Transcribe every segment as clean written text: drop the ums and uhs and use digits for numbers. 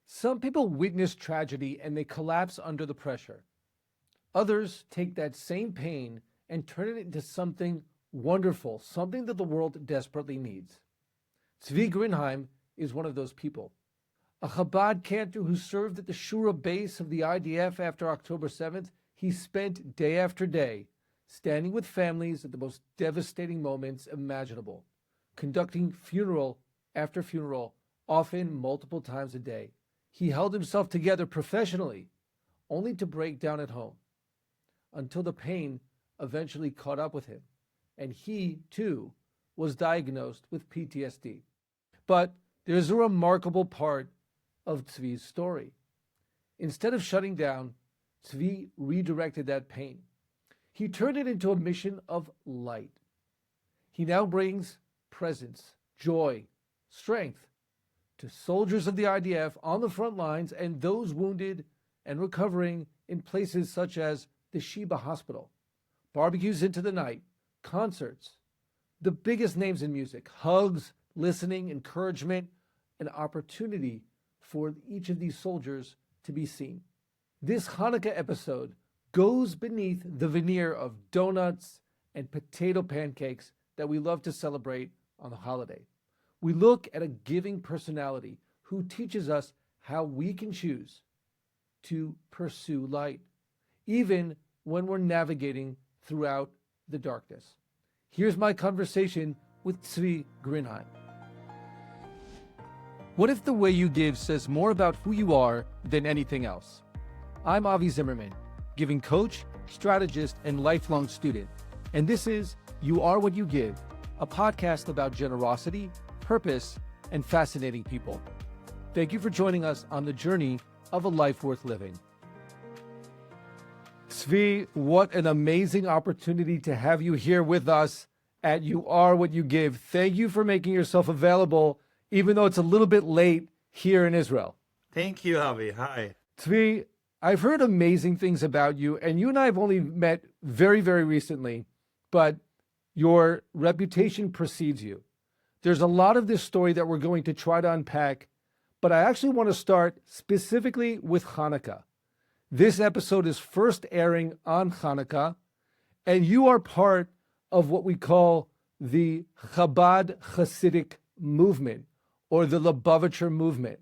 Some people witness tragedy and they collapse under the pressure. Others take that same pain and turn it into something wonderful, something that the world desperately needs. Tzvi Grinhaim is one of those people. A Chabad cantor who served at the Shura base of the IDF after October 7th, he spent day after day standing with families at the most devastating moments imaginable, conducting funeral after funeral, often multiple times a day. He held himself together professionally, only to break down at home, until the pain eventually caught up with him, and he, too, was diagnosed with PTSD. But there's a remarkable part of Tzvi's story. Instead of shutting down, Tzvi redirected that pain. He turned it into a mission of light. He now brings presence, joy, strength to soldiers of the IDF on the front lines and those wounded and recovering in places such as the Sheba Hospital. Barbecues into the night, concerts, the biggest names in music, hugs, listening, encouragement, an opportunity for each of these soldiers to be seen. This Hanukkah episode goes beneath the veneer of donuts and potato pancakes that we love to celebrate on the holiday. We look at a giving personality who teaches us how we can choose to pursue light, even when we're navigating throughout the darkness. Here's my conversation with Tzvi Grinhaim. What if the way you give says more about who you are than anything else? I'm Avi Zimmerman, giving coach, strategist, and lifelong student. And this is You Are What You Give, a podcast about generosity, purpose, and fascinating people. Thank you for joining us on the journey of a life worth living. Tzvi, what an amazing opportunity to have you here with us at You Are What You Give. Thank you for making yourself available, even though it's a little bit late here in Israel. Thank you, Avi. Hi. Tzvi, I've heard amazing things about you, and you and I have only met very, very recently, but your reputation precedes you. There's a lot of this story that we're going to try to unpack, but I actually want to start specifically with Hanukkah. This episode is first airing on Hanukkah, and you are part of what we call the Chabad Hasidic movement, or the Lubavitcher movement.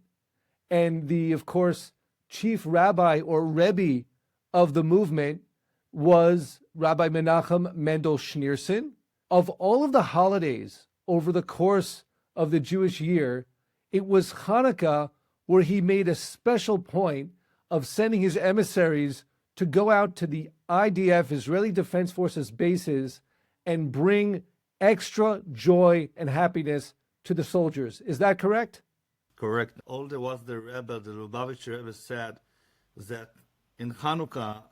And the, of course, chief rabbi or Rebbe of the movement was Rabbi Menachem Mendel Schneerson. Of all of the holidays over the course of the Jewish year, it was Hanukkah where he made a special point of sending his emissaries to go out to the IDF, Israeli Defense Forces bases, and bring extra joy and happiness to the soldiers. Is that correct? Correct. All there was the Rebbe, the Lubavitcher Rebbe said that in Hanukkah,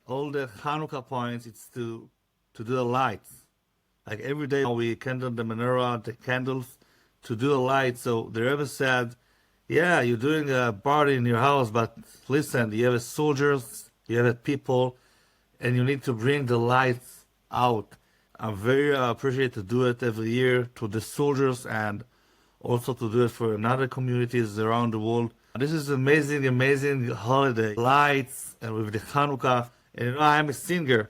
all the Hanukkah points, it's to do the lights. Like every day we kindle the menorah, the candles, to do a light. So the Rebbe said, yeah, you're doing a party in your house, but listen, you have soldiers, you have people, and you need to bring the lights out. I'm very appreciated to do it every year to the soldiers and also to do it for other communities around the world. This is amazing, amazing holiday. Lights and with the Hanukkah. And you know, I'm a singer.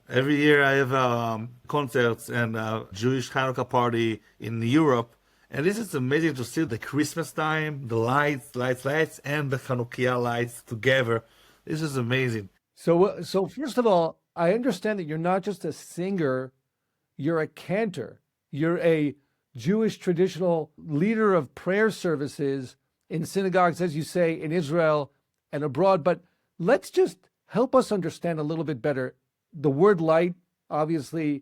Every year I have concerts and a Jewish Hanukkah party in Europe. And this is amazing to see the Christmas time, the lights, and the Hanukkah lights together. This is amazing. So first of all, I understand that you're not just a singer, you're a cantor. You're a Jewish traditional leader of prayer services in synagogues, as you say, in Israel and abroad. But let's just help us understand a little bit better. The word light, obviously,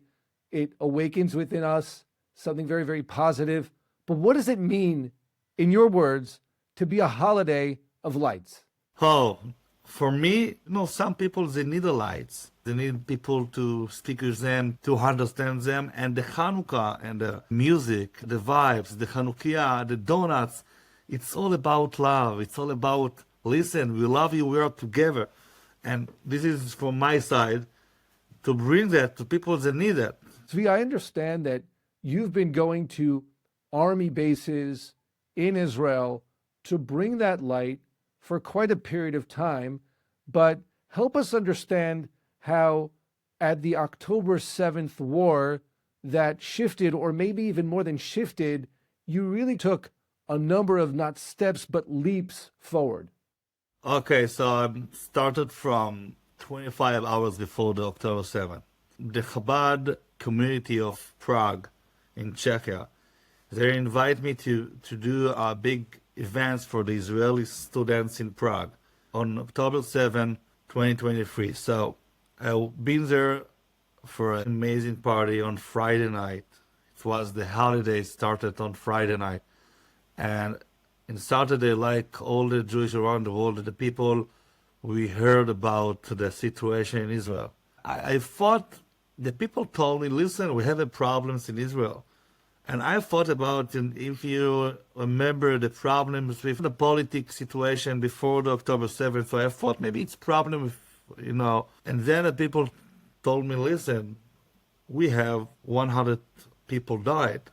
it awakens within us something very, very positive. But what does it mean, in your words, to be a holiday of lights? Oh, for me, some people, they need the lights. They need people to speak with them, to understand them. And the Hanukkah and the music, the vibes, the Hanukkah, the donuts, it's all about love. It's all about, listen, we love you, we are together. And this is from my side, to bring that to people that need it. Tzvi, I understand that you've been going to army bases in Israel to bring that light for quite a period of time, but help us understand how at the October 7th war that shifted, or maybe even more than shifted, you really took a number of not steps, but leaps forward. Okay, so I started from 25 hours before the October 7th. The Chabad community of Prague in Czechia, they invite me to do a big events for the Israeli students in Prague on October 7, 2023. So I've been there for an amazing party on Friday night. It was the holiday started on Friday night. And in Saturday, like all the Jews around the world, the people, we heard about the situation in Israel. I thought the people told me, listen, we have problems in Israel. And I thought about, if you remember the problems with the political situation before the October 7th, so I thought maybe it's problem with, and then the people told me, listen, we have 100 people died.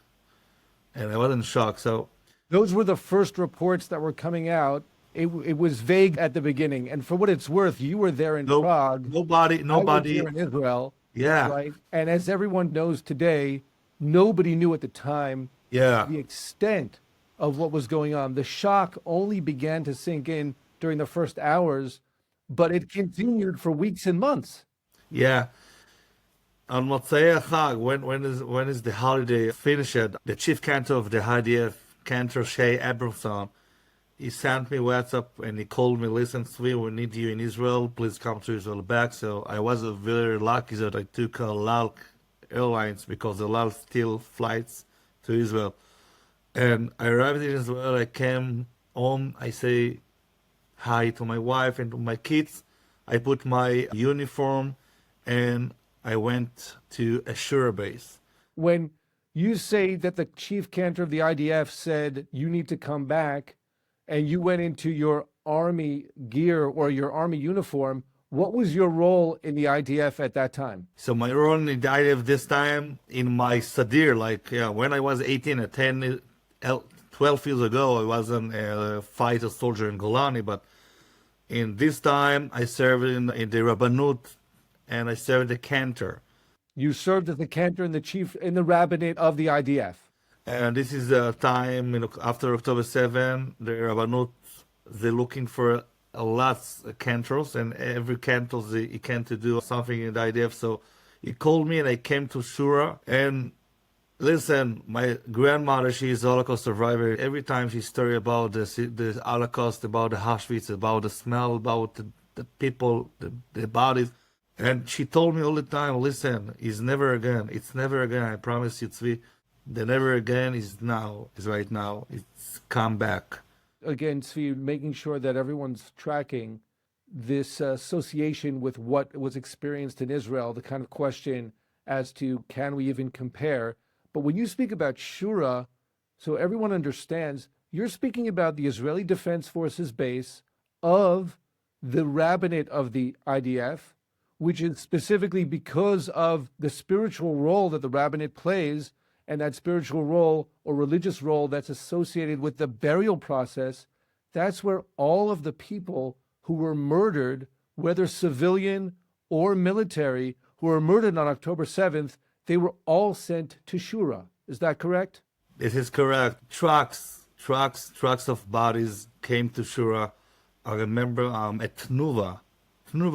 And I was in shock. So those were the first reports that were coming out. It was vague at the beginning. And for what it's worth, you were there in Prague. Nobody. I was there in Israel. Yeah. Right. And as everyone knows today, nobody knew at the time the extent of what was going on. The shock only began to sink in during the first hours, but it continued for weeks and months. Yeah. On Motzei Chag, when is the holiday finished? The chief cantor of the IDF, cantor Shea Abramson, he sent me WhatsApp and he called me, listen, Tzvi, we need you in Israel. Please come to Israel back. So I was very lucky that I took Lal Airlines because the Lal still flights to Israel. And I arrived in Israel. I came home. I say hi to my wife and to my kids. I put my uniform and I went to a Shura base. When you say that the chief cantor of the IDF said you need to come back and you went into your army gear or your army uniform, what was your role in the IDF at that time? So my role in the IDF this time in my Sadir, when I was 18 or 12 years ago, I wasn't a fighter soldier in Golani, but in this time I served in the Rabbanut and I served the cantor. You served as the cantor and the chief in the rabbinate of the IDF. And this is the time, after October 7, the Rabbanut, they're looking for a lot of cantors, and every cantor, he can to do something in the IDF. So he called me and I came to Shura. And listen, my grandmother, she is a Holocaust survivor. Every time she story about the Holocaust, about the Auschwitz, about the smell, about the people, the bodies. And she told me all the time, listen, it's never again. It's never again. I promise you, Tzvi. The never again is now, is right now. It's come back. Again, Tzvi, making sure that everyone's tracking this association with what was experienced in Israel, the kind of question as to can we even compare? But when you speak about Shura, so everyone understands, you're speaking about the Israeli Defense Forces base of the rabbinate of the IDF, which is specifically because of the spiritual role that the rabbinate plays, and that spiritual role or religious role that's associated with the burial process. That's where all of the people who were murdered, whether civilian or military, who were murdered on October 7th, they were all sent to Shura. Is that correct? This is correct. Trucks of bodies came to Shura. I remember a Tnuva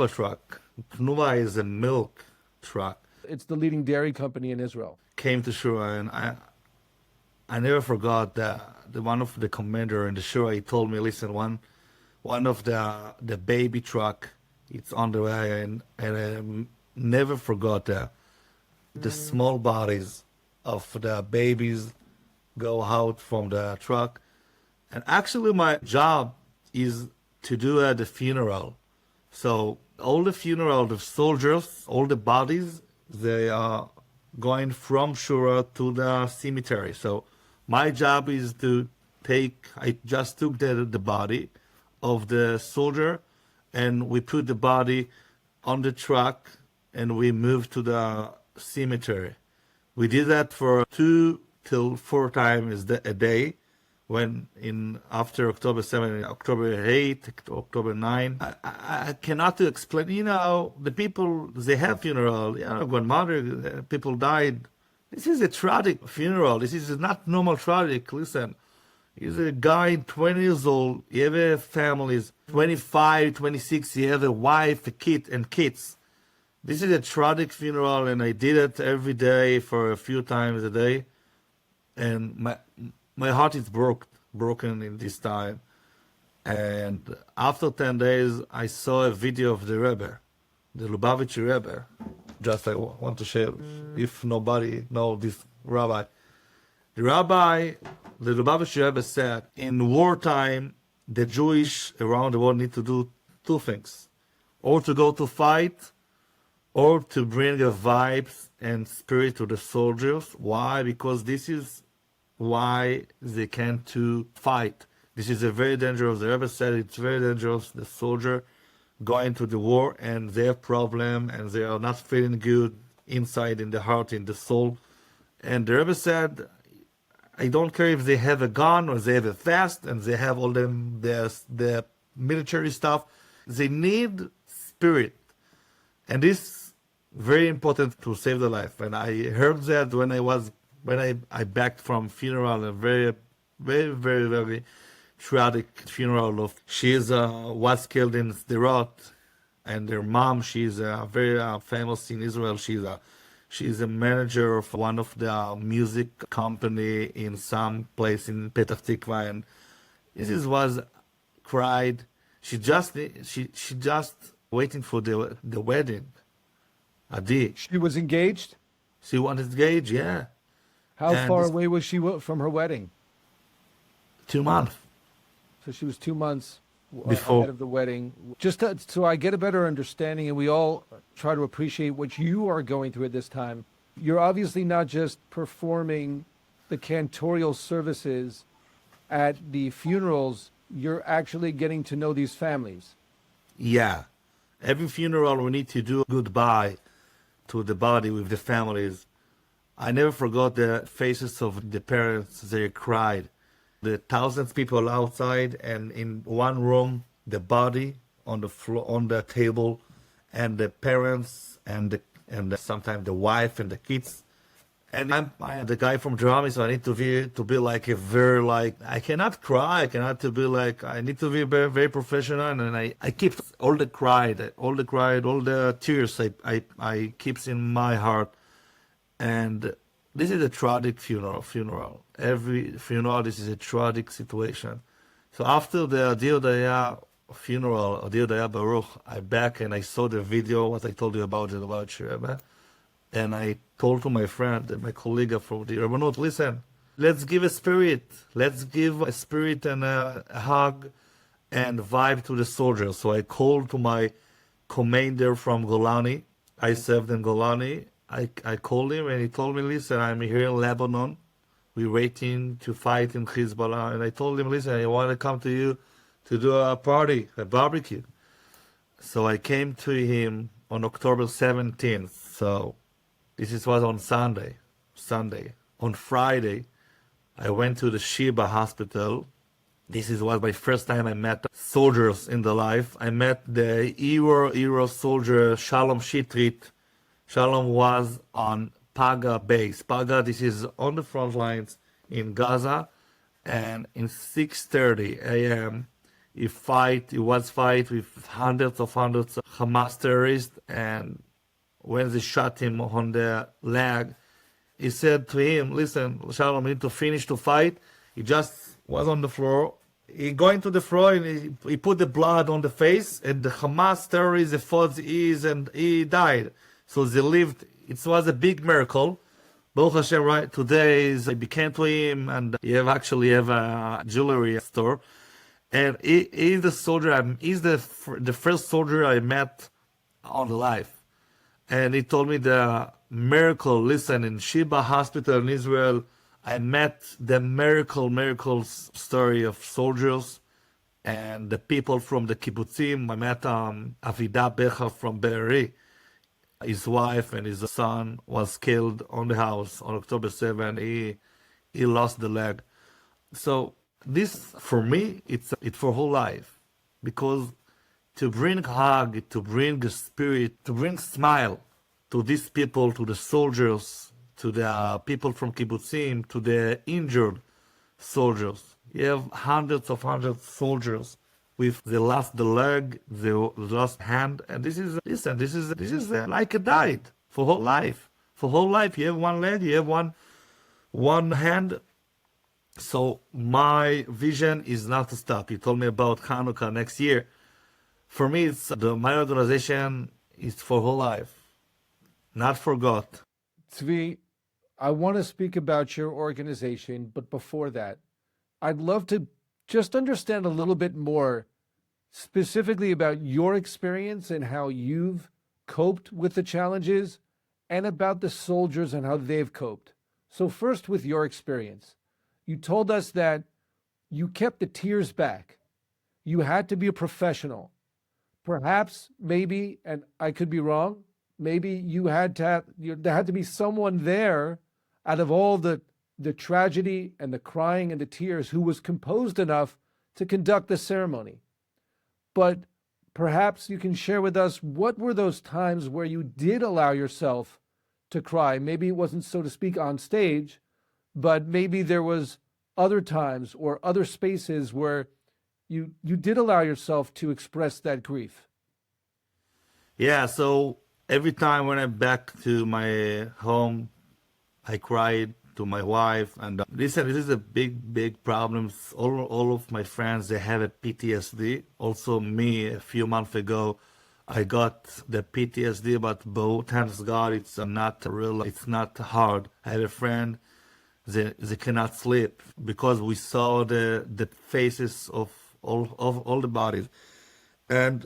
truck. Tnuva is a milk truck. It's the leading dairy company in Israel. Came to Shura, and I never forgot that the one of the commander in the Shura, he told me, listen, one of the baby truck, it's on the way, and I never forgot that the small bodies of the babies go out from the truck. And actually my job is to do the funeral. So all the funeral, the soldiers, all the bodies, they are going from Shura to the cemetery. So my job is to I just took the body of the soldier and we put the body on the truck and we moved to the cemetery. We did that for 2 till 4 times a day. when in after October 7, October 8, October 9. I cannot explain. The people, they have funeral. Grandmother, people died. This is a tragic funeral. This is not normal tragic. Listen, he's a guy 20 years old. He have a family, 25, 26. He have a wife, a kid, and kids. This is a tragic funeral, and I did it every day for a few times a day. And my heart is broken in this time. And after 10 days, I saw a video of the Rebbe, the Lubavitcher Rebbe. Just I want to share, if nobody knows this rabbi. The Lubavitcher Rebbe said, in wartime, the Jewish around the world need to do two things. Or to go to fight, or to bring a vibes and spirit to the soldiers. Why? Because this is why they can to fight. This is a very dangerous. The Rebbe said it's very dangerous. The soldier going to the war and they have problem and they are not feeling good inside, in the heart, in the soul. And the Rebbe said, I don't care if they have a gun or they have a vest and they have all the military stuff. They need spirit, and this very important to save the life. And I heard that when I backed from funeral, a very, very, very, very tragic funeral of was killed in Sderot, and their mom, she's very famous in Israel. She's a manager of one of the music company in some place in Petah Tikva, and this was cried. She just waiting for the wedding. Adi. She was engaged? She was engaged, yeah. How far away was she from her wedding? 2 months. So she was 2 months Before. ahead of the wedding. Just so I get a better understanding, and we all try to appreciate what you are going through at this time. You're obviously not just performing the cantorial services at the funerals. You're actually getting to know these families. Yeah. Every funeral we need to do goodbye to the body with the families. I never forgot the faces of the parents. They cried. The thousands of people outside, and in one room, the body on the floor, on the table, and the parents and sometimes the wife and the kids. And I'm the guy from Germany, so I need to be like a very, like, I cannot cry. I need to be very, very professional. And I keep all the tears I keeps in my heart. And this is a tragic funeral. Every funeral, this is a tragic situation. So after the Adi Odaya funeral, Adi Odaya Baruch, I back and I saw the video, what I told you about the Lubavitcher Rebbe. And I told to my friend, my colleague from the Rabbanut, listen, let's give a spirit. Let's give a spirit and a hug and vibe to the soldiers. So I called to my commander from Golani. I served in Golani. I called him and he told me, listen, I'm here in Lebanon. We're waiting to fight in Hezbollah. And I told him, listen, I want to come to you to do a party, a barbecue. So I came to him on October 17th. So this was on Sunday. On Friday, I went to the Sheba hospital. This was my first time I met soldiers in the life. I met the hero soldier Shalom Shitrit. Shalom was on Paga base. Paga, this is on the front lines in Gaza. And in 6:30 a.m., he was fight with hundreds of Hamas terrorists, and when they shot him on the leg, he said to him, listen, Shalom, we need to finish the fight. He just was on the floor. He going to the floor and he put the blood on the face, and the Hamas terrorists, they fought his, and he died. So they lived. It was a big miracle. Baruch Hashem, right? Today, I became to him, and he actually have a jewelry store. And he's the soldier, he's the first soldier I met on life. And he told me the miracle. Listen, in Sheba Hospital in Israel, I met the miracle story of soldiers and the people from the kibbutzim. I met Avida Becha from Be'eri. His wife and his son was killed on the house on October 7. He lost the leg. So this for me, it's for whole life, because to bring hug, to bring a spirit, to bring smile to these people, to the soldiers, to the people from kibbutzim, to the injured soldiers. You have hundreds of soldiers with they lost the leg, they lost hand, and this is like a diet for whole life. For whole life, you have one leg, you have one hand. So my vision is not to stop. You told me about Hanukkah next year. For me, my organization is for whole life, not forgot. Tzvi, I want to speak about your organization, but before that, I'd love to just understand a little bit more specifically about your experience and how you've coped with the challenges, and about the soldiers and how they've coped. So first, with your experience, you told us that you kept the tears back. You had to be a professional. Perhaps, maybe, and I could be wrong, maybe there had to be someone there out of all the tragedy and the crying and the tears who was composed enough to conduct the ceremony. But perhaps you can share with us, what were those times where you did allow yourself to cry? Maybe it wasn't, so to speak, on stage, but maybe there was other times or other spaces where you did allow yourself to express that grief. Yeah, so every time when I'm back to my home, I cried to my wife. And listen, this is a big problem. All of my friends, they have a PTSD. Also me, a few months ago, I got the PTSD, but thanks God, it's not real. It's not hard. I have a friend, they cannot sleep because we saw the faces of all the bodies. And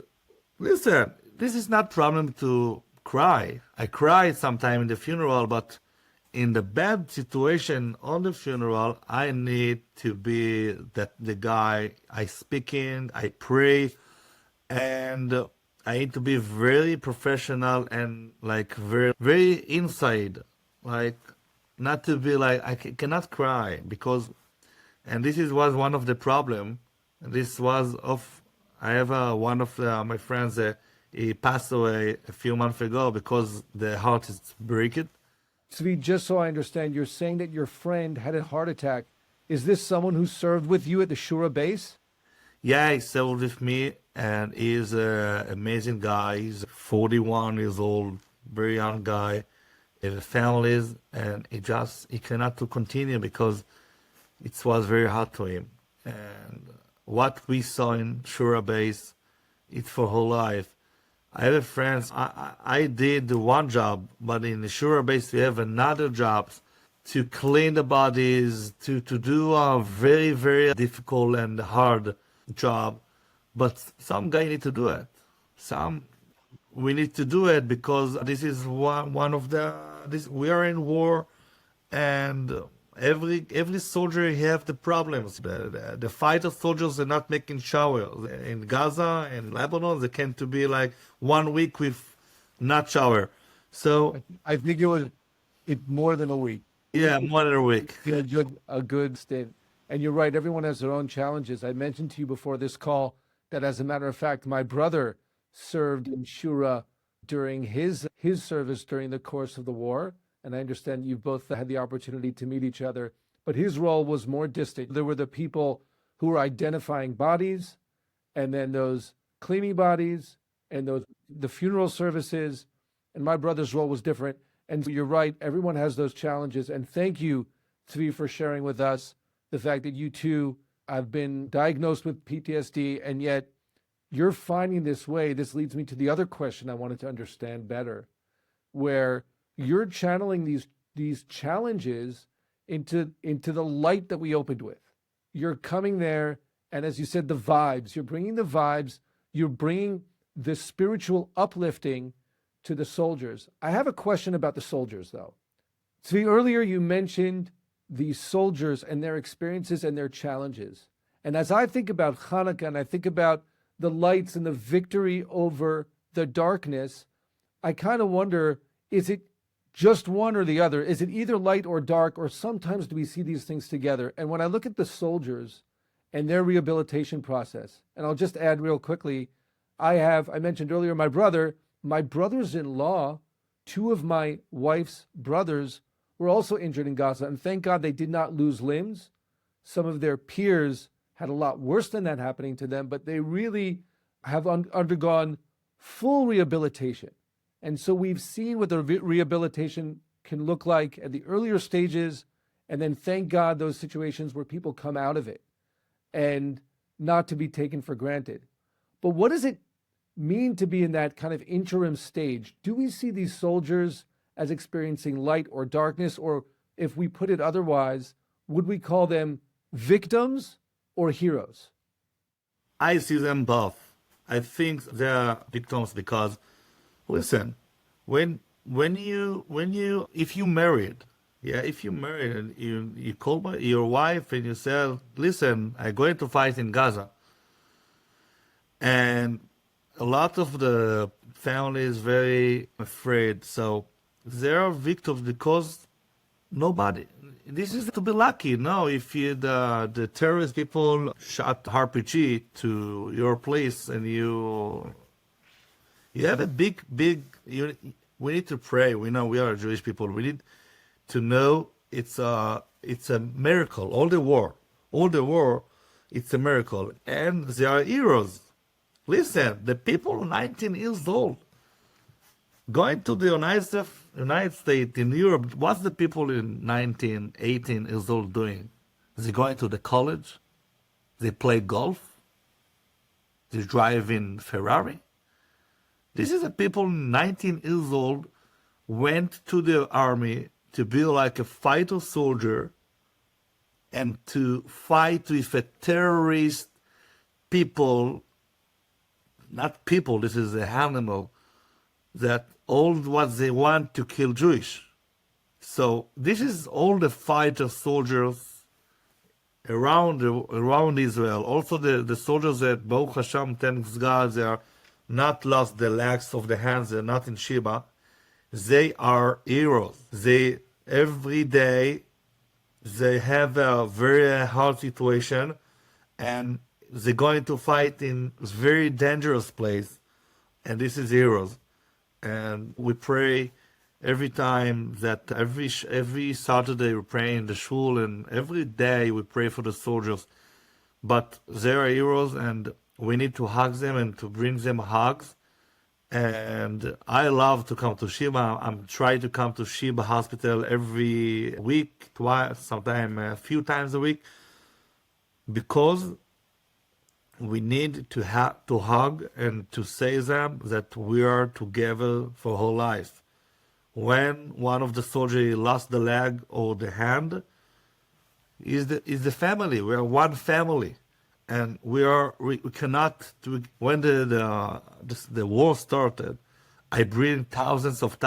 listen, this is not problem to cry. I cried sometime in the funeral, but in the bad situation on the funeral, I need to be the guy. I speak in, I pray, and I need to be very professional and like very inside, like not to be like I cannot cry because, and was one of the problem. This was I have one of my friends. He passed away a few months ago because the heart is breaking. Tzvi, just so I understand, you're saying that your friend had a heart attack. Is this someone who served with you at the Shura base? Yeah, he served with me, and he's an amazing guy. He's 41 years old, very young guy. He has families, and he cannot to continue because it was very hard to him. And what we saw in Shura base, it's for whole life. I have friends. I did one job, but in the Shura base we have another job to clean the bodies, to do a very difficult and hard job. But some guy need to do it. We need to do it because this is one of we are in war, and every soldier have the problems. The fighter soldiers are not making showers. In Gaza and Lebanon, they came to be like 1 week with not shower. So I think it more than a week. Yeah, more than a week. A good stint. And you're right, everyone has their own challenges. I mentioned to you before this call that, as a matter of fact, my brother served in Shura during his service during the course of the war. And I understand you both had the opportunity to meet each other, but his role was more distant. There were the people who were identifying bodies, and then those cleaning bodies, and the funeral services, and my brother's role was different. And you're right, everyone has those challenges. And thank you, Tzvi, for sharing with us the fact that you too have been diagnosed with PTSD, and yet you're finding this way. This leads me to the other question I wanted to understand better, where you're channeling these challenges into the light that we opened with. You're coming there, and as you said, the vibes. You're bringing the vibes. You're bringing the spiritual uplifting to the soldiers. I have a question about the soldiers, though. Tzvi, earlier you mentioned the soldiers and their experiences and their challenges. And as I think about Hanukkah and I think about the lights and the victory over the darkness, I kind of wonder, is it just one or the other? Is it either light or dark, or sometimes do we see these things together? And when I look at the soldiers and their rehabilitation process. And I'll just add real quickly, I mentioned earlier, my brothers-in-law, two of my wife's brothers were also injured in Gaza. And thank God they did not lose limbs. Some of their peers had a lot worse than that happening to them, but they really have undergone full rehabilitation. And so we've seen what the rehabilitation can look like at the earlier stages. And then thank God those situations where people come out of it and not to be taken for granted. But what does it mean to be in that kind of interim stage? Do we see these soldiers as experiencing light or darkness? Or if we put it otherwise, would we call them victims or heroes? I see them both. I think they're victims because, listen, if you married, if you married and you call your wife and you say, listen, I'm going to fight in Gaza. And a lot of the family is very afraid. So they are victims because nobody, this is to be lucky. No, if the terrorist people shot RPG to your place and you have a big, we need to pray. We know we are Jewish people. We need to know it's a miracle. All the war, it's a miracle. And they are heroes. Listen, the people 19 years old going to the United States in Europe, what's the people in 19, 18 years old doing? They going to the college? They play golf? They drive in Ferrari? This is the people 19 years old went to the army to be like a fighter soldier and to fight with a terrorist people, not people, this is an animal, that all what they want to kill Jewish. So this is all the fighter soldiers around Israel. Also the soldiers that Baruch Hashem, thanks God, they are not lost the legs of the hands, they're not in Shiba. They are heroes. They every day they have a very hard situation and they're going to fight in a very dangerous place. And this is heroes. And we pray every time that every Saturday we pray in the shul, and every day we pray for the soldiers. But they are heroes, and we need to hug them and to bring them hugs. And I love to come to Sheba. I'm trying to come to Sheba Hospital every week, twice, sometimes a few times a week, because we need to hug and to say them that we are together for whole life. When one of the soldiers lost the leg or the hand, is the family. We are one family, and we cannot. When the war started, I bring thousands of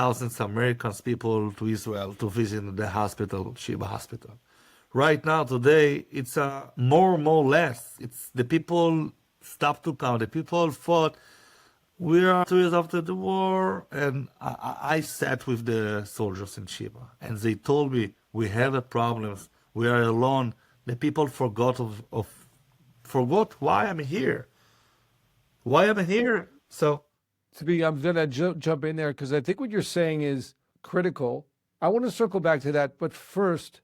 Americans people to Israel to visit the hospital, Sheba Hospital. Right now, today, it's more less. It's the people stopped to come. The people fought. We are 2 years after the war, and I sat with the soldiers in Sheba, and they told me we have problems. We are alone. The people forgot why I'm here. Why I'm here. So, I'm going to jump in there because I think what you're saying is critical. I want to circle back to that, but first,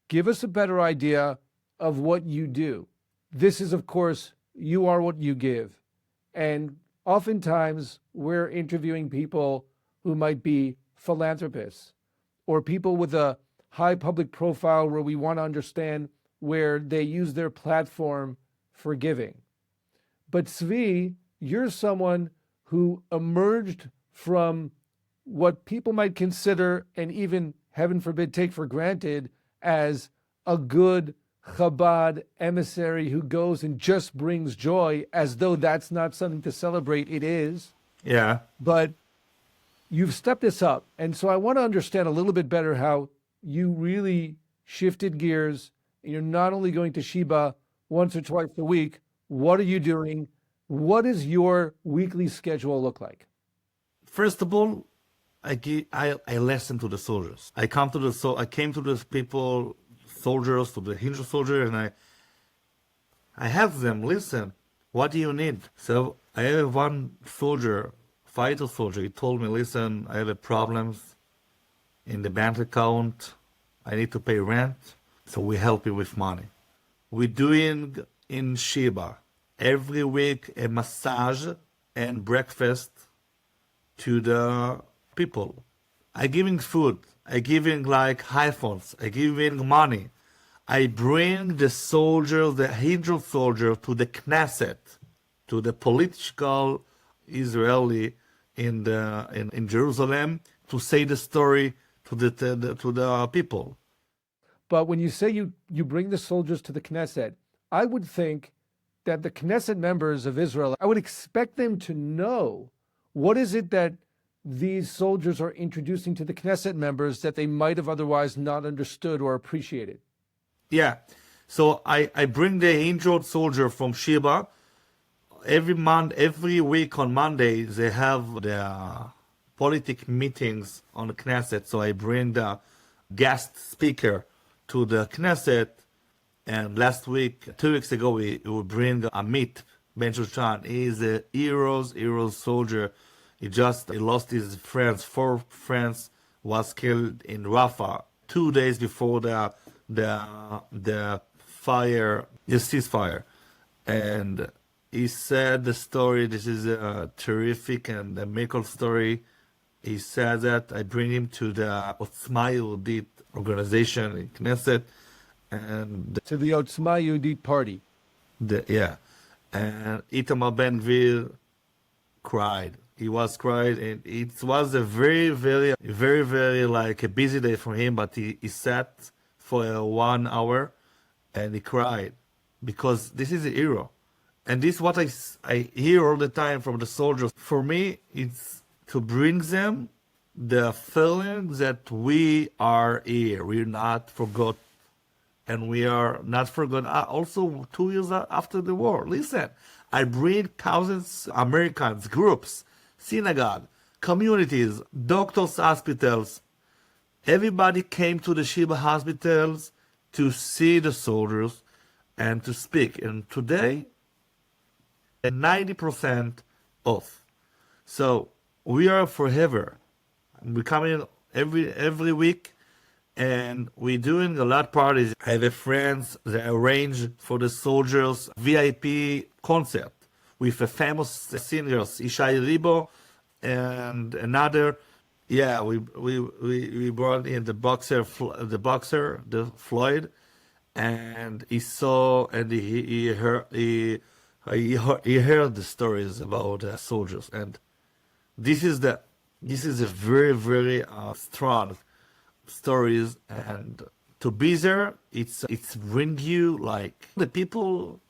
give us a better idea of what you do. This is, of course, you are what you give. And oftentimes we're interviewing people who might be philanthropists or people with a high public profile where we want to understand where they use their platform for giving. But Tzvi, you're someone who emerged from what people might consider, and even, heaven forbid, take for granted, as a good Chabad emissary who goes and just brings joy, as though that's not something to celebrate. It is. yeah. But you've stepped this up. And so I want to understand a little bit better how you really shifted gears. And you're not only going to Sheba once or twice a week. What are you doing? What does your weekly schedule look like? First of all, I listen to the soldiers. I came to the people, soldiers, to the Hindu soldier, and I have them. Listen, what do you need? So I have one soldier, fighter soldier. He told me, listen, I have a problems in the bank account. I need to pay rent. So we help you with money. We're doing in Shiba every week a massage and breakfast to the people. I giving food. I giving like iPhones. I giving money. I bring the soldier, the Hebrew soldier, to the Knesset, to the political Israeli in Jerusalem to say the story to the people. But when you say you bring the soldiers to the Knesset, I would think that the Knesset members of Israel, I would expect them to know what is it that these soldiers are introducing to the Knesset members that they might have otherwise not understood or appreciated. Yeah. So I bring the injured soldier from Sheba. Every week on Monday, they have the politic meetings on the Knesset. So I bring the guest speaker to the Knesset. And last week, 2 weeks ago, we bring Amit Ben Shushan. He is a hero soldier. He lost his friends. 4 friends was killed in Rafah 2 days before the ceasefire. And he said the story. This is a terrific and a miracle story. He said that I bring him to the Otzma Yehudit organization in Knesset. And To the Otzma Yehudit party. and Itamar Ben Gvir cried. He was cried, and it was a very, very, very, very like a busy day for him. But he sat for 1 hour, and he cried because this is a hero, and this is what I hear all the time from the soldiers. For me, it's to bring them the feeling that we are here. We're not forgot. And we are not forgotten. Also, 2 years after the war. Listen, I bring thousands of Americans, groups, synagogue, communities, doctors, hospitals. Everybody came to the Sheba hospitals to see the soldiers and to speak. And today, 90% off. So we are forever. We come in every week. And we're doing a lot of parties. I have friends that arrange for the soldiers VIP concert with a famous singers, Ishai Ribo and another. Yeah, we brought in the boxer, the Floyd, and he saw and he heard the stories about soldiers, and this is a very, very strong stories. And to be there, it's bring you like the people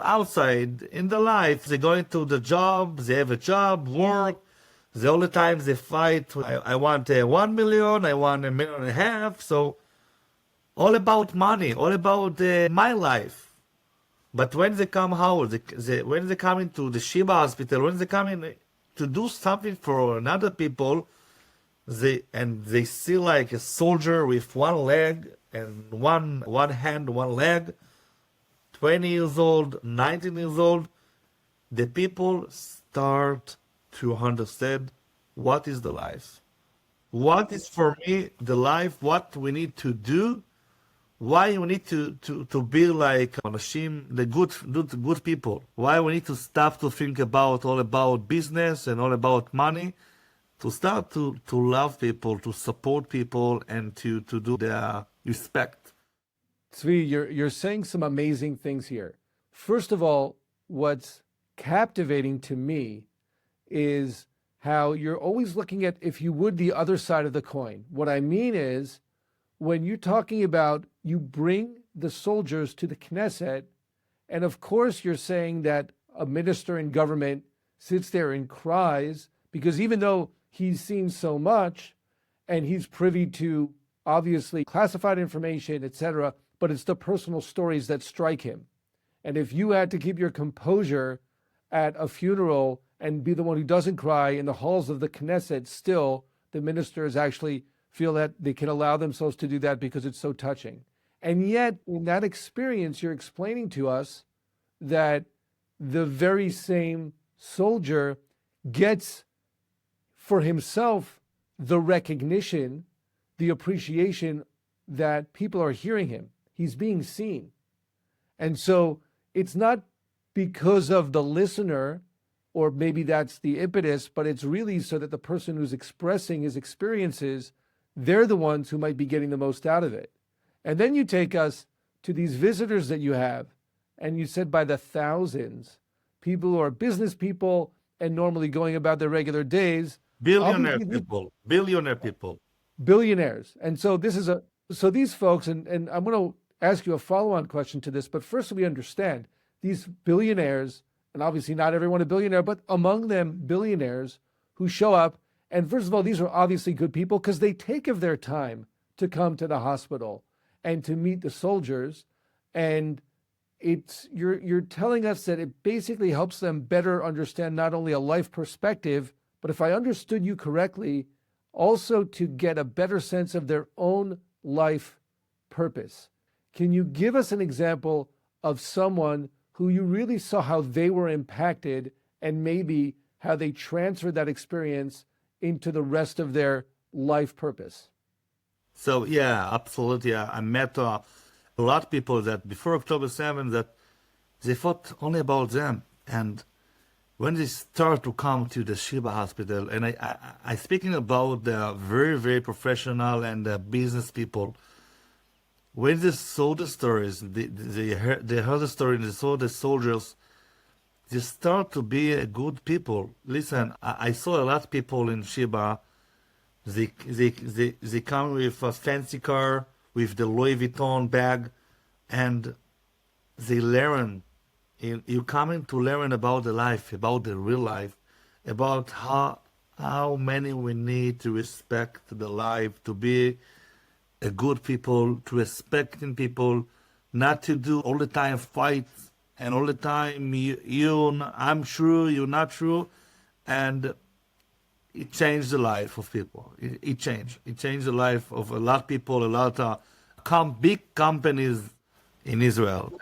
outside in the life. They go into the job, they have a job, work. The only time they fight, I want 1 million, I want 1.5 million. So all about money, all about my life. But when they come out, when they come into the Sheba hospital, when they come in to do something for another people, they see like a soldier with 1 leg and one hand, 1 leg, 20 years old, 19 years old. The people start to understand what is the life. What is for me the life, what we need to do, why we need to be like Anashim, the good people. Why we need to stop to think all about business and all about money. To start to love people, to support people, and to do their respect. Tzvi, you're saying some amazing things here. First of all, what's captivating to me is how you're always looking at, if you would, the other side of the coin. What I mean is, when you're talking about you bring the soldiers to the Knesset, and of course you're saying that a minister in government sits there and cries, because even though he's seen so much and he's privy to obviously classified information, etc., but it's the personal stories that strike him. And if you had to keep your composure at a funeral and be the one who doesn't cry in the halls of the Knesset, still the ministers actually feel that they can allow themselves to do that because it's so touching. And yet, in that experience, you're explaining to us that the very same soldier gets for himself the recognition, the appreciation that people are hearing him. He's being seen. And so it's not because of the listener, or maybe that's the impetus, but it's really so that the person who's expressing his experiences, they're the ones who might be getting the most out of it. And then you take us to these visitors that you have, and you said by the thousands, people who are business people and normally going about their regular days. Billionaire people. Billionaires. And so so these folks, and I'm going to ask you a follow-on question to this, but first we understand these billionaires, and obviously not everyone a billionaire, but among them billionaires who show up. And first of all, these are obviously good people because they take of their time to come to the hospital and to meet the soldiers. And you're telling us that it basically helps them better understand not only a life perspective, but if I understood you correctly, also to get a better sense of their own life purpose. Can you give us an example of someone who you really saw how they were impacted and maybe how they transferred that experience into the rest of their life purpose? So yeah, absolutely. I met a lot of people that before October 7th that they thought only about them. And when they start to come to the Sheba hospital, and I speaking about the very, very professional and business people, when they saw the stories, they heard the story, and they saw the soldiers, they start to be a good people. Listen, I saw a lot of people in Sheba. They come with a fancy car, with the Louis Vuitton bag, and they learn. You coming to learn about the life, about the real life, about how many we need to respect the life, to be a good people, to respecting people, not to do all the time fights and all the time I'm true, you're not true, and it changed the life of people. It changed the life of a lot of people, a lot of big companies in Israel.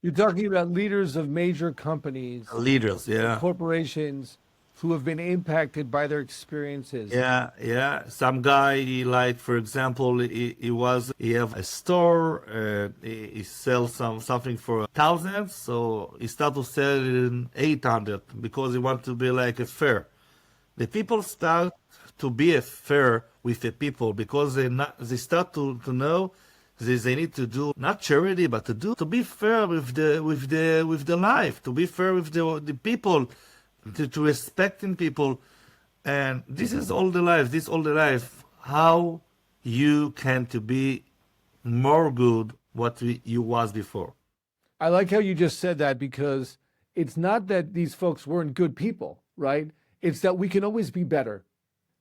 You're talking about leaders of major companies, Leaders, yeah. corporations who have been impacted by their experiences. Yeah. Some guy, like for example, he have a store. He sells something for thousands, so he start to sell it in 800 because he want to be like a fair. The people start to be a fair with the people because they start to know they need to do not charity but to be fair with the life, to be fair with the people, to respecting people, and this is all the life. How you can to be more good what you was before. I like how you just said that because it's not that these folks weren't good people, right? It's that we can always be better.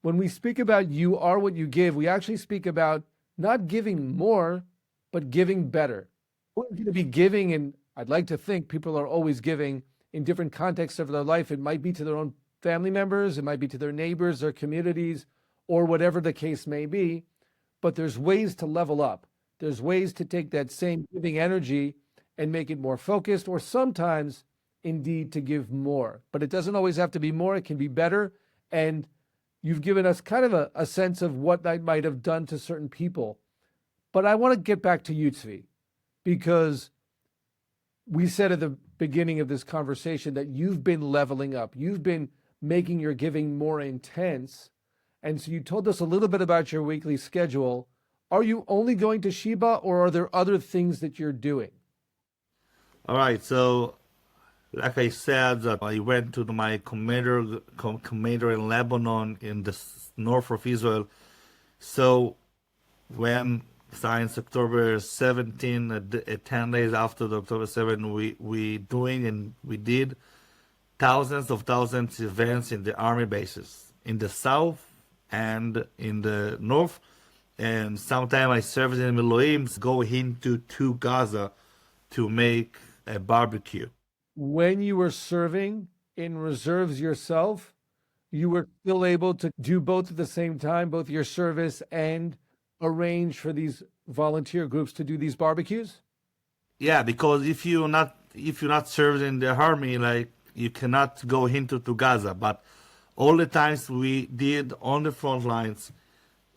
When we speak about you are what you give, we actually speak about not giving more, but giving better. We're going to be giving, and I'd like to think people are always giving in different contexts of their life. It might be to their own family members, it might be to their neighbors, their communities, or whatever the case may be. But there's ways to level up. There's ways to take that same giving energy and make it more focused, or sometimes indeed to give more. But it doesn't always have to be more, it can be better. And you've given us kind of a sense of what that might have done to certain people. But I want to get back to you, Tzvi, because we said at the beginning of this conversation that you've been leveling up. You've been making your giving more intense. And so you told us a little bit about your weekly schedule. Are you only going to Sheba, or are there other things that you're doing? All right, so like I said, that I went to my commander in Lebanon in the north of Israel. So when since October 17, 10 days after the October 7, we doing and we did thousands of events in the army bases in the south and in the north. And sometimes I served in Miloim, go into to Gaza to make a barbecue. When you were serving in reserves yourself, you were still able to do both at the same time, both your service and arrange for these volunteer groups to do these barbecues? Yeah, because if you're not if you're not served in the army, like you cannot go into to Gaza. But all the times we did on the front lines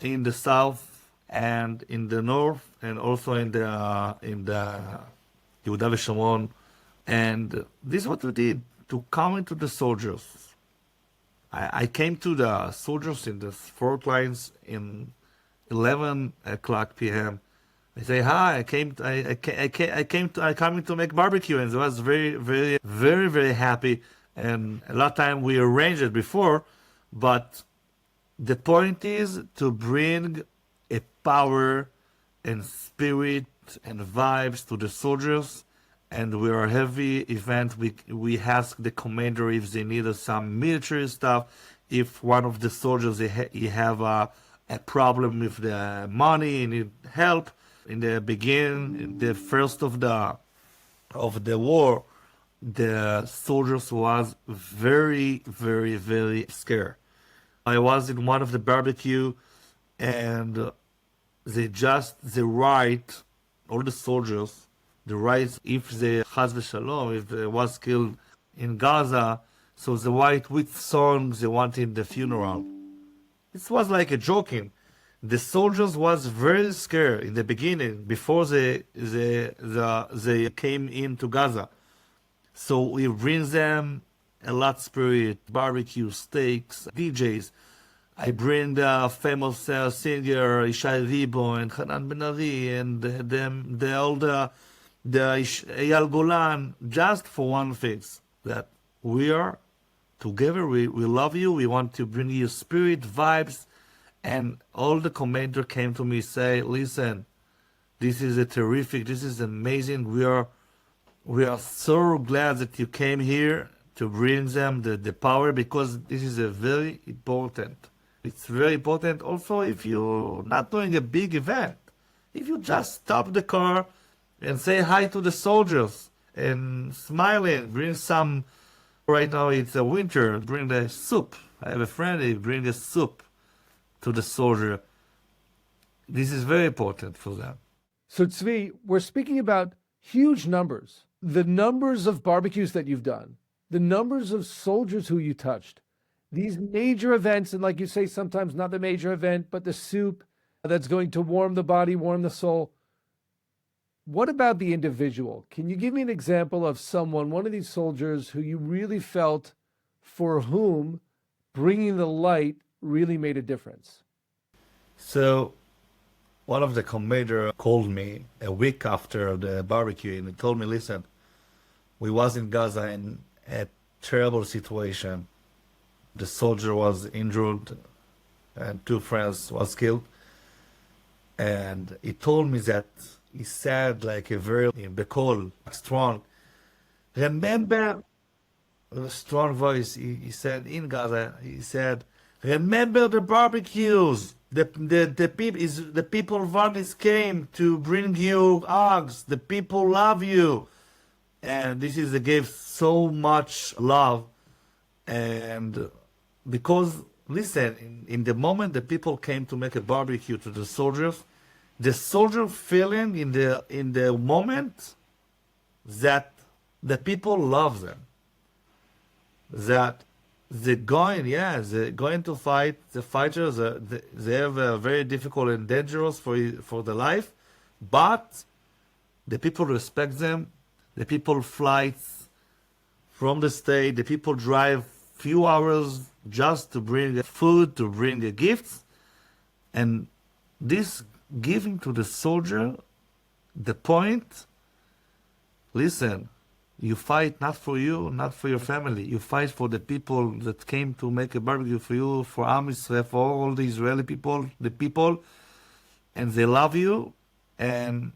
in the south and in the north, and also in the Yehuda v'Shomron, and this is what we did to come into the soldiers. I came to the soldiers in the front lines in 11 o'clock p.m. I say, hi, I coming to make barbecue, and I was very, very, very, very happy. And a lot of time we arranged it before, but the point is to bring a power and spirit and vibes to the soldiers. And we are heavy event. We ask the commander if they need some military stuff. If one of the soldiers he have a problem with the money and need help. In the beginning, the first of the war, the soldiers was very, very, very scared. I was in one of the barbecue, and they write all the soldiers. The rights, if the Chaz v'Shalom, if they was killed in Gaza, so the white which songs they wanted the funeral. It was like a joking. The soldiers was very scared in the beginning before they came into Gaza. So we bring them a lot spirit, barbecue, steaks, DJs. I bring the famous singer Ishai Ribo and Hanan Ben Ari and the Eyal Golan, just for one thing, that we are together, we love you, we want to bring you spirit, vibes, and all the commander came to me say, listen, this is terrific, this is amazing, we are so glad that you came here to bring them the power, because this is a very important. It's very important also if you're not doing a big event. If you just stop the car and say hi to the soldiers and smiling, bring some, right now it's a winter, bring the soup. I have a friend, he bring the soup to the soldier. This is very important for them. So Tzvi, we're speaking about huge numbers. The numbers of barbecues that you've done, the numbers of soldiers who you touched, these major events, and like you say, sometimes not the major event, but the soup that's going to warm the body, warm the soul. What about the individual? Can you give me an example of someone, one of these soldiers, who you really felt for whom bringing the light really made a difference? So one of the commander called me a week after the barbecue, and he told me, listen, we was in Gaza in a terrible situation. The soldier was injured and 2 friends was killed. And he told me that he said like a very bekol, strong, remember, with a strong voice, he said in Gaza, he said, remember the barbecues. The people volunteers came to bring you hugs. The people love you. And this is gave so much love. And because, listen, in the moment the people came to make a barbecue to the soldiers feeling in the moment that the people love them. That they're going to fight. The fighters, they have a very difficult and dangerous for the life, but the people respect them. The people fly from the state. The people drive few hours just to bring food, to bring the gifts, and this giving to the soldier the point. Listen. You fight not for you, not for your family. You fight for the people that came to make a barbecue for you, for Am Yisrael, for all the Israeli people, and they love you, and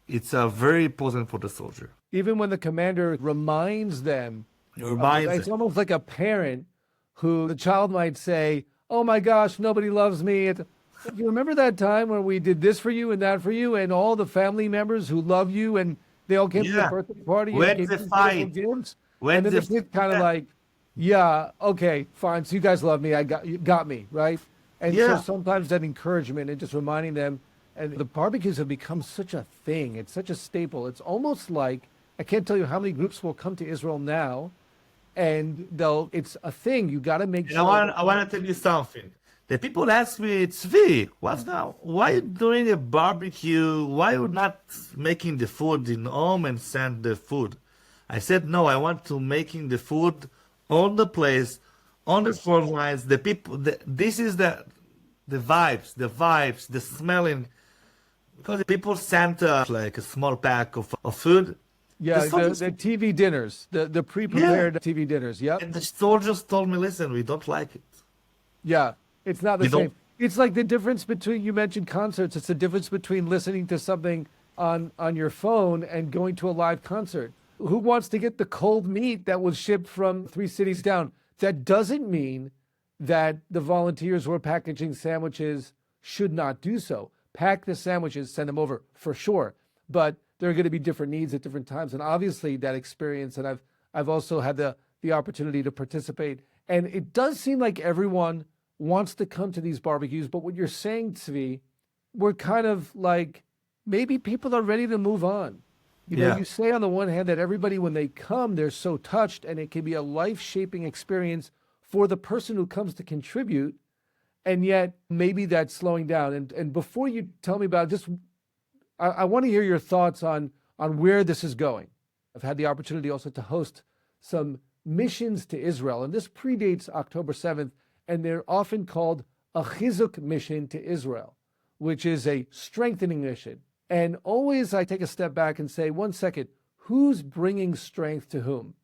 it's very important for the soldier. Even when the commander reminds them, it's them. almost like a parent who the child might say, oh my gosh, nobody loves me. You remember that time when we did this for you and that for you, and all the family members who love you, and they all came to the birthday party and gave you beautiful gifts. And then the kid kind of like, yeah, okay, fine. So you guys love me. You got me, right? And so sometimes that encouragement and just reminding them, and the barbecues have become such a thing. It's such a staple. It's almost like I can't tell you how many groups will come to Israel now, and it's a thing. You got to make And sure. I want to tell you something. The people ask me, Tzvi, what's now? Why you doing a barbecue? Why you not making the food in home and send the food? I said, no, I want to making the food on the place, on the front lines. The people, this is the vibes, the smelling. Because people sent like a small pack of food. Yeah, The soldiers- the TV dinners, the pre-prepared TV dinners. Yep. And the soldiers told me, listen, we don't like it. Yeah, it's not the You same. don't- It's like the difference between, you mentioned concerts. It's the difference between listening to something on your phone and going to a live concert. Who wants to get the cold meat that was shipped from 3 cities down? That doesn't mean that the volunteers who are packaging sandwiches should not do so. Pack the sandwiches, send them over for sure. But there are going to be different needs at different times. And obviously that experience, and I've also had the opportunity to participate. And it does seem like everyone wants to come to these barbecues. But what you're saying, Tzvi, we're kind of like, maybe people are ready to move on. You know, Yeah. you say on the one hand that everybody, when they come, they're so touched, and it can be a life-shaping experience for the person who comes to contribute. And yet maybe that's slowing down. And before you tell me about it, just I want to hear your thoughts on where this is going. I've had the opportunity also to host some missions to Israel, and this predates October 7th, and they're often called a chizuk mission to Israel, which is a strengthening mission. And always I take a step back and say, 1 second, who's bringing strength to whom?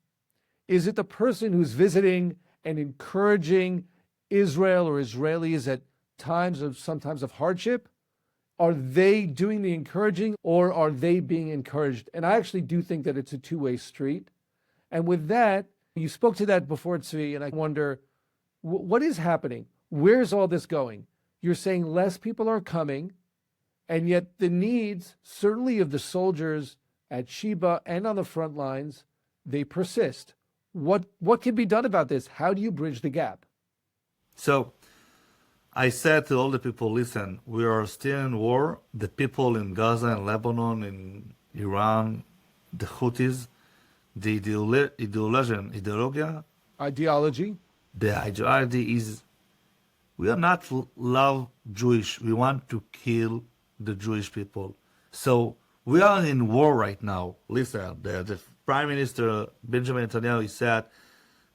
Is it the person who's visiting and encouraging Israel or Israelis at sometimes of hardship? Are they doing the encouraging, or are they being encouraged? And I actually do think that it's a two-way street. And with that, you spoke to that before, Tzvi, and I wonder, what is happening? Where's all this going? You're saying less people are coming, and yet the needs, certainly of the soldiers at Sheba and on the front lines, they persist. What can be done about this? How do you bridge the gap? So I said to all the people, listen, we are still in war. The people in Gaza and Lebanon, in Iran, the Houthis, the Ideology? the ideology is, we are not love Jewish. We want to kill the Jewish people. So we are in war right now. Listen, the Prime Minister Benjamin Netanyahu, he said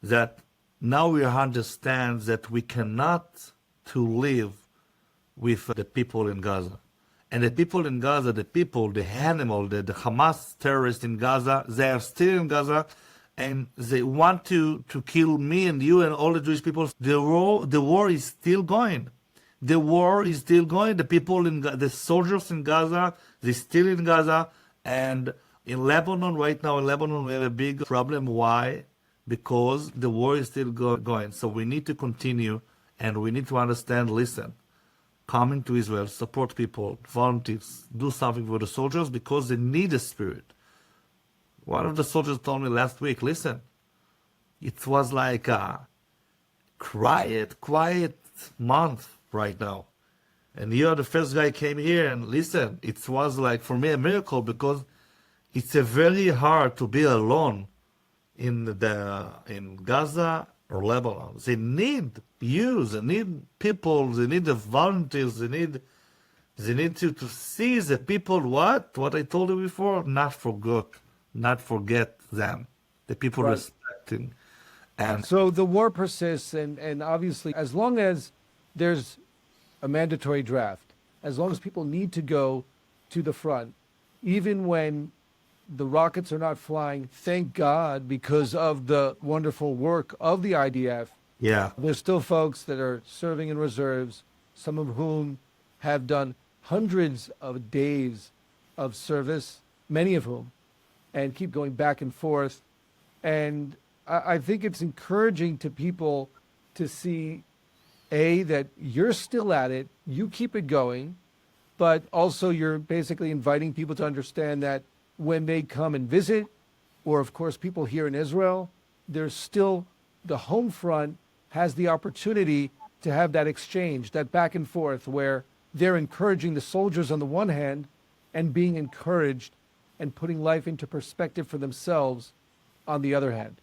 that now we understand that we cannot to live with the people in Gaza. And the people in Gaza, the animal, the Hamas terrorists in Gaza, they are still in Gaza, and they want to kill me and you and all the Jewish people. The war is still going. The war is still going. The people the soldiers in Gaza, they're still in Gaza. And in Lebanon, right now in Lebanon, we have a big problem. Why? Because the war is still going. So we need to continue, and we need to understand, listen, coming to Israel, support people, volunteers, do something for the soldiers because they need a spirit. One of the soldiers told me last week, listen, it was like a quiet month right now. And you're the first guy came here, and listen, it was like for me a miracle, because it's a very hard to be alone in Gaza or Lebanon. They need you, they need people, they need the volunteers, they need to see the people, what I told you before, not forget them, the people Right. respecting. And So the war persists, and obviously, as long as there's a mandatory draft, as long as people need to go to the front, even when the rockets are not flying, thank God, because of the wonderful work of the IDF, yeah, there's still folks that are serving in reserves, some of whom have done hundreds of days of service, many of whom, and keep going back and forth. And I think it's encouraging to people to see, A, that you're still at it, you keep it going, but also you're basically inviting people to understand that when they come and visit, or of course people here in Israel, there's still, the home front has the opportunity to have that exchange, that back and forth, where they're encouraging the soldiers on the one hand and being encouraged and putting life into perspective for themselves on the other hand.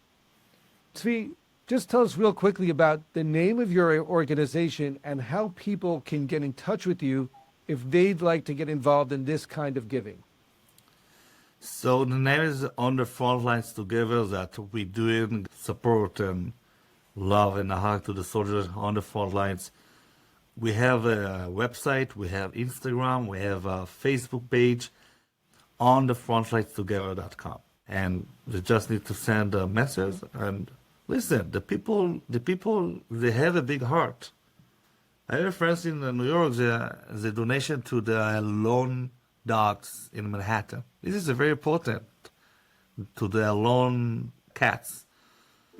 Tzvi, just tell us real quickly about the name of your organization and how people can get in touch with you if they'd like to get involved in this kind of giving. So the name is On the Front Lines Together, that we doing support and love and a hug to the soldiers on the front lines. We have a website, we have Instagram, we have a Facebook page, on the frontlinestogether.com. And they just need to send a message and listen, the people, they have a big heart. I have friends in New York, the donation to the lone dogs in Manhattan. This is very important, to the lone cats.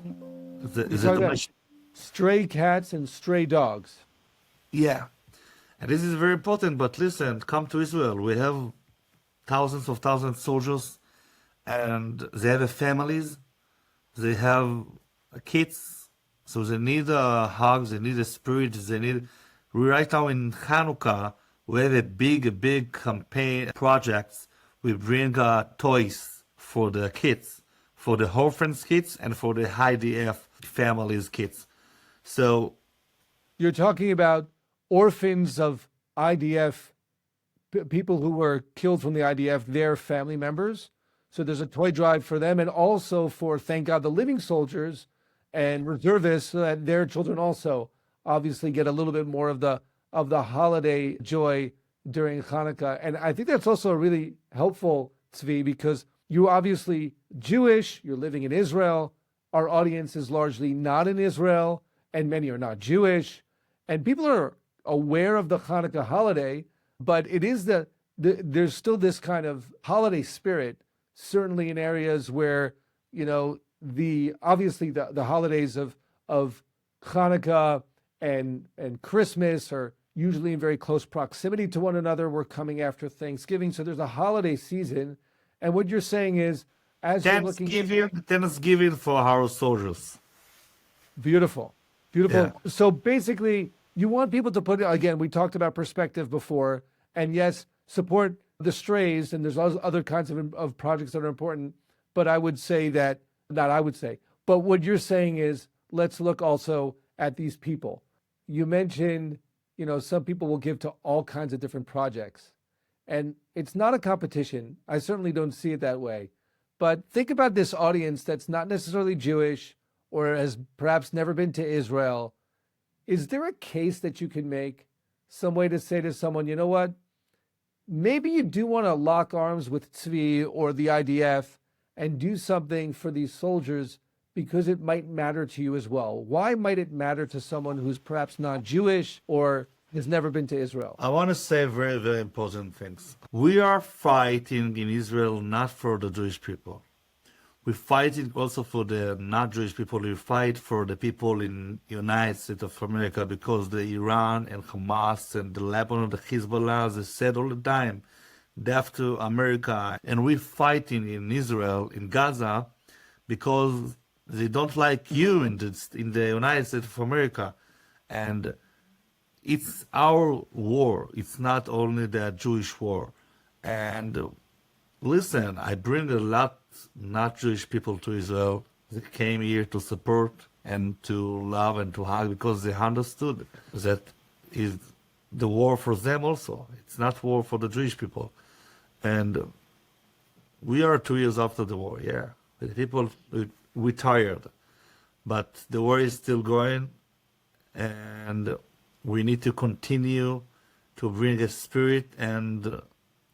The donation. Stray cats and stray dogs. Yeah. And this is very important, but listen, come to Israel. We have thousands of soldiers, and they have families, they have kids, so they need a hug, they need a spirit, right now in Hanukkah, we have a big campaign projects. We bring toys for the kids, for the orphans kids and for the IDF families kids. So you're talking about orphans of IDF, people who were killed from the IDF, their family members. So there's a toy drive for them, and also for, thank God, the living soldiers and reservists, so that their children also obviously get a little bit more of the holiday joy during Hanukkah. And I think that's also really helpful, Tzvi, because you're obviously Jewish, you're living in Israel. Our audience is largely not in Israel, and many are not Jewish. And people are aware of the Hanukkah holiday, but it is there's still this kind of holiday spirit, certainly in areas where, obviously the holidays of Hanukkah and Christmas are usually in very close proximity to one another. We're coming after Thanksgiving, so there's a holiday season. And what you're saying is, as you're looking... Thanksgiving for our soldiers. Beautiful. Yeah. So basically, you want people to put, again, we talked about perspective before, and yes, support the strays, and there's other kinds of projects that are important, but but what you're saying is, let's look also at these people. You mentioned, some people will give to all kinds of different projects, and it's not a competition. I certainly don't see it that way, but think about this audience that's not necessarily Jewish or has perhaps never been to Israel. Is there a case that you can make, some way to say to someone, you know what, maybe you do want to lock arms with Tzvi or the IDF and do something for these soldiers because it might matter to you as well? Why might it matter to someone who's perhaps not Jewish or has never been to Israel? I want to say very, very important things. We are fighting in Israel not for the Jewish people. We're fighting also for the not Jewish people. We fight for the people in the United States of America, because the Iran and Hamas and the Lebanon, the Hezbollah, they said all the time, death to America. And we're fighting in Israel, in Gaza, because they don't like you in the United States of America. And it's our war. It's not only the Jewish war. And listen, I bring a lot not Jewish people to Israel. They came here to support and to love and to hug, because they understood that is the war for them also. It's not war for the Jewish people. And we are 2 years after the war, yeah. The people, we tired. But the war is still going, and we need to continue to bring a spirit and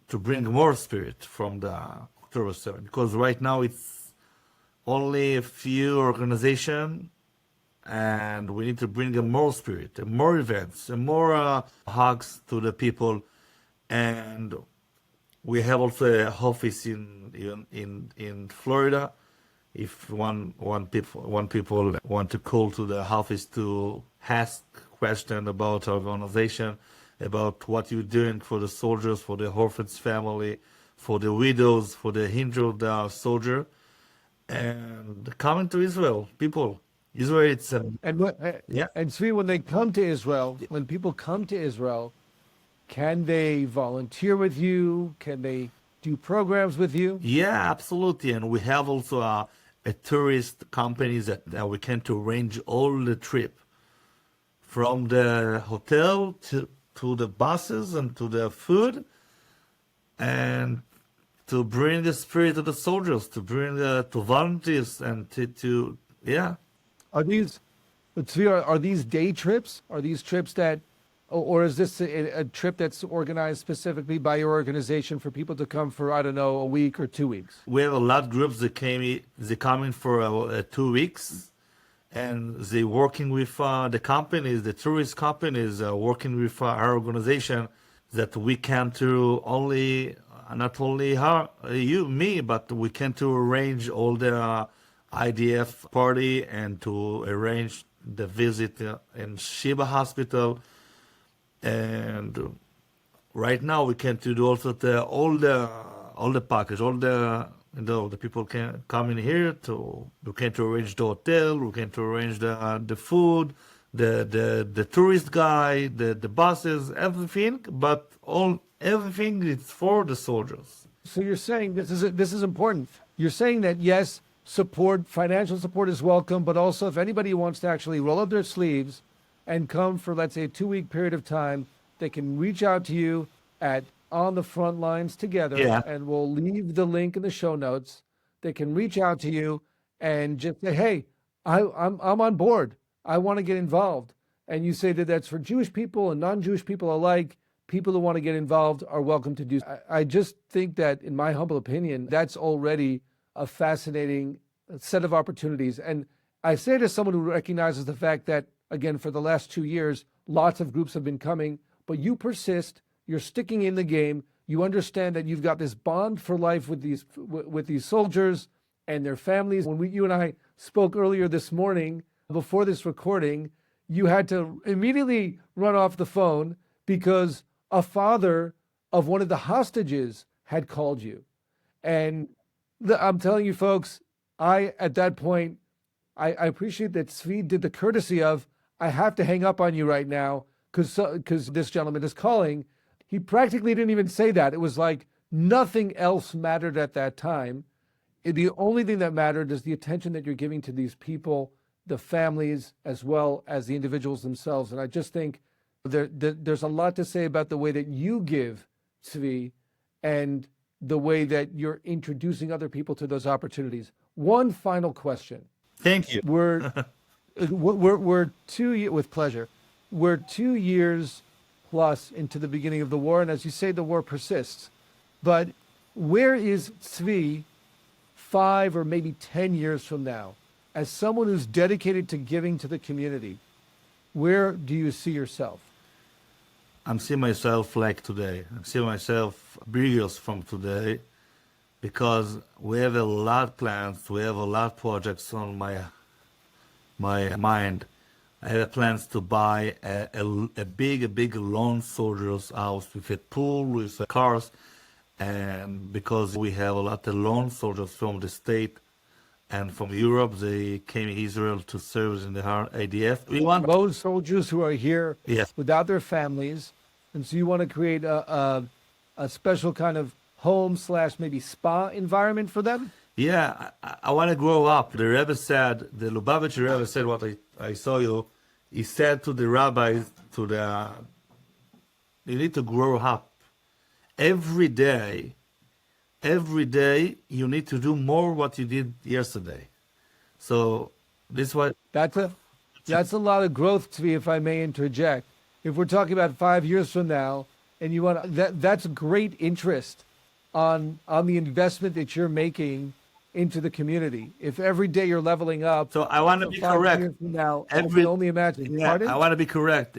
to bring more spirit from the October 7th, because right now it's only a few organizations, and we need to bring a more spirit, and more events, and more hugs to the people. And we have also an office in Florida. If one people want to call to the office to ask questions about our organization, about what you're doing for the soldiers, for the orphans family, for the widows, for the injured soldier, and coming to Israel, people. Israel, it's yeah. And Tzvi, when they come to Israel, when people come to Israel, can they volunteer with you? Do do programs with you? Yeah, absolutely. And we have also a tourist company that we can to arrange all the trip from the hotel to the buses and to the food and to bring the spirit of the soldiers, to bring to volunteers and to yeah. Are these, Tzvi, are these day trips? Are these trips that, or is this a trip that's organized specifically by your organization for people to come for, I don't know, a week or 2 weeks? We have a lot of groups that they come in for 2 weeks, and they working with the companies, the tourist companies, working with our organization that we can to only, not only me, but we can to arrange all the IDF party and to arrange the visit in Sheba Hospital. And right now we can to do also all the package, the people can come in here we can to arrange the hotel, we can to arrange the food, the tourist guide, the buses, everything, but everything is for the soldiers. So you're saying this is important. You're saying that yes, financial support is welcome, but also if anybody wants to actually roll up their sleeves and come for, let's say, a 2-week period of time, they can reach out to you at On the Front Lines Together, Yeah. and we'll leave the link in the show notes. They can reach out to you and just say, hey, I'm on board. I want to get involved. And you say that that's for Jewish people and non-Jewish people alike. People who want to get involved are welcome to do so. I just think that, in my humble opinion, that's already a fascinating set of opportunities. And I say to someone who recognizes the fact that, again, for the last 2 years, lots of groups have been coming, but you persist, you're sticking in the game, you understand that you've got this bond for life with these soldiers and their families. When you and I spoke earlier this morning, before this recording, you had to immediately run off the phone because a father of one of the hostages had called you. And I'm telling you folks, at that point, I appreciate that Tzvi did the courtesy of, I have to hang up on you right now because this gentleman is calling. He practically didn't even say that. It was like nothing else mattered at that time. The only thing that mattered is the attention that you're giving to these people, the families, as well as the individuals themselves. And I just think there's a lot to say about the way that you give, Tzvi, and the way that you're introducing other people to those opportunities. One final question. Thank you. We're 2 years, with pleasure. We're 2 years plus into the beginning of the war, and as you say, the war persists. But where is Tzvi 5 or maybe 10 years from now, as someone who's dedicated to giving to the community? Where do you see yourself? I'm seeing myself like today. I'm seeing myself bigger from today because we have a lot of plans. We have a lot of projects on my mind. I have plans to buy a big lone soldier's house with a pool, with cars, and because we have a lot of lone soldiers from the state and from Europe, they came to Israel to serve in the IDF. We want Those soldiers who are here Yes. without their families, and so you want to create a special kind of home / maybe spa environment for them? Yeah, I want to grow up. The Rebbe said, the Lubavitcher Rebbe said what I saw you. He said to the rabbis, you need to grow up. Every day, you need to do more what you did yesterday. So this is what... That's a lot of growth, Tzvi, if I may interject. If we're talking about 5 years from now, and you want that's great interest on the investment that you're making into the community. If every day you're leveling up, So I want to be 5 correct. years from now, I can only imagine. Yeah, Pardon? I want to be correct.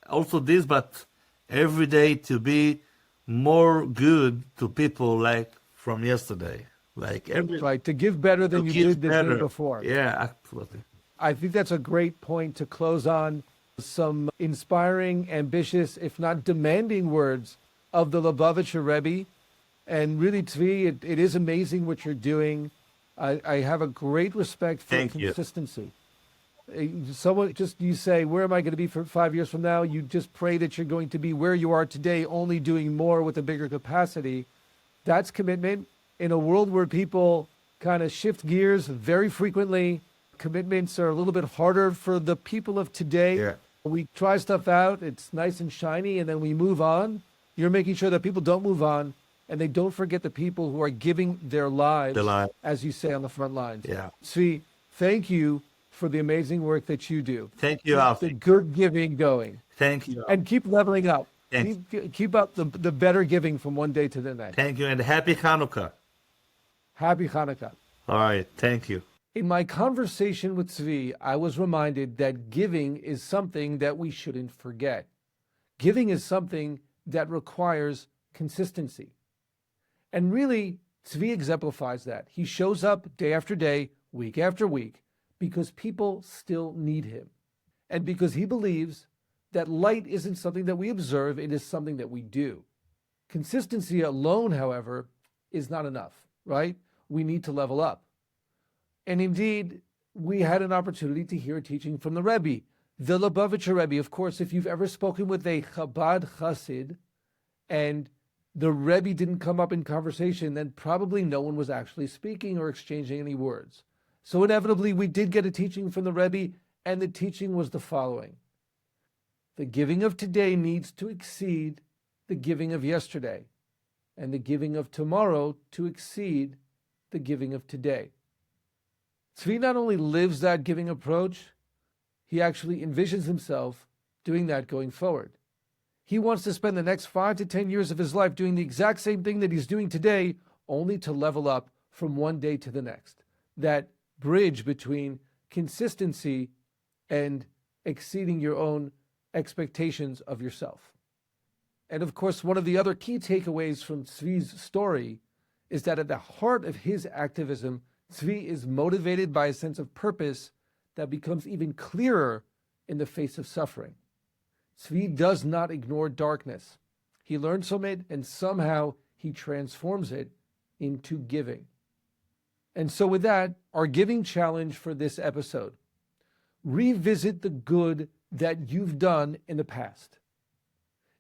Also this, but every day to be more good to people like from yesterday. Like every Right, to give better than to you give did the day better. before. Yeah, absolutely. I think that's a great point to close on. Some inspiring, ambitious, if not demanding words of the Lubavitcher Rebbe. And really, Tzvi, it is amazing what you're doing. I have a great respect for Thank you. consistency. Someone just, you say, where am I going to be for 5 years from now? You just pray that you're going to be where you are today, only doing more with a bigger capacity. That's commitment. In a world where people kind of shift gears very frequently, commitments are a little bit harder for the people of today. Yeah. We try stuff out, it's nice and shiny, and then we move on. You're making sure that people don't move on and they don't forget the people who are giving their lives, as you say, on the front lines. Yeah. Tzvi, thank you for the amazing work that you do. Thank you, The Alfie. good giving going. Thank you. And keep leveling up. Thanks. Keep up the better giving from one day to the next. Thank you, and happy Hanukkah. Happy Hanukkah. All right. Thank you. In my conversation with Tzvi, I was reminded that giving is something that we shouldn't forget. Giving is something that requires consistency. And really, Tzvi exemplifies that. He shows up day after day, week after week, because people still need him. And because he believes that light isn't something that we observe, it is something that we do. Consistency alone, however, is not enough, right? We need to level up. And indeed, we had an opportunity to hear a teaching from the Rebbe, the Lubavitcher Rebbe. Of course, if you've ever spoken with a Chabad Chassid and the Rebbe didn't come up in conversation, then probably no one was actually speaking or exchanging any words. So inevitably, we did get a teaching from the Rebbe, and the teaching was the following. The giving of today needs to exceed the giving of yesterday, and the giving of tomorrow to exceed the giving of today. Tzvi not only lives that giving approach, he actually envisions himself doing that going forward. He wants to spend the next 5 to 10 years of his life doing the exact same thing that he's doing today, only to level up from one day to the next. That bridge between consistency and exceeding your own expectations of yourself. And of course, one of the other key takeaways from Tzvi's story is that at the heart of his activism, Tzvi is motivated by a sense of purpose that becomes even clearer in the face of suffering. Tzvi does not ignore darkness. He learns from it, and somehow he transforms it into giving. And so with that, our giving challenge for this episode: revisit the good that you've done in the past.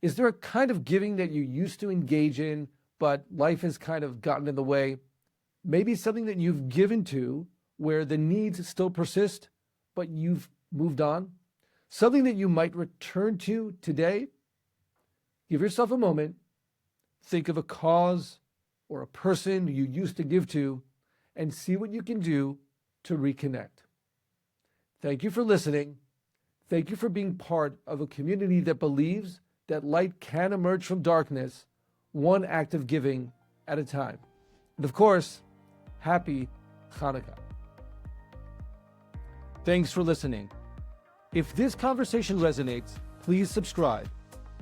Is there a kind of giving that you used to engage in, but life has kind of gotten in the way? Maybe something that you've given to where the needs still persist, but you've moved on? Something that you might return to today? Give yourself a moment. Think of a cause or a person you used to give to and see what you can do to reconnect. Thank you for listening. Thank you for being part of a community that believes that light can emerge from darkness, one act of giving at a time. And of course, happy Hanukkah. Thanks for listening. If this conversation resonates, please subscribe.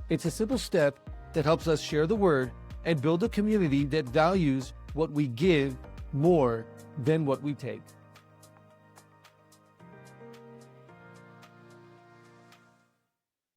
It's a simple step that helps us share the word and build a community that values what we give more than what we take.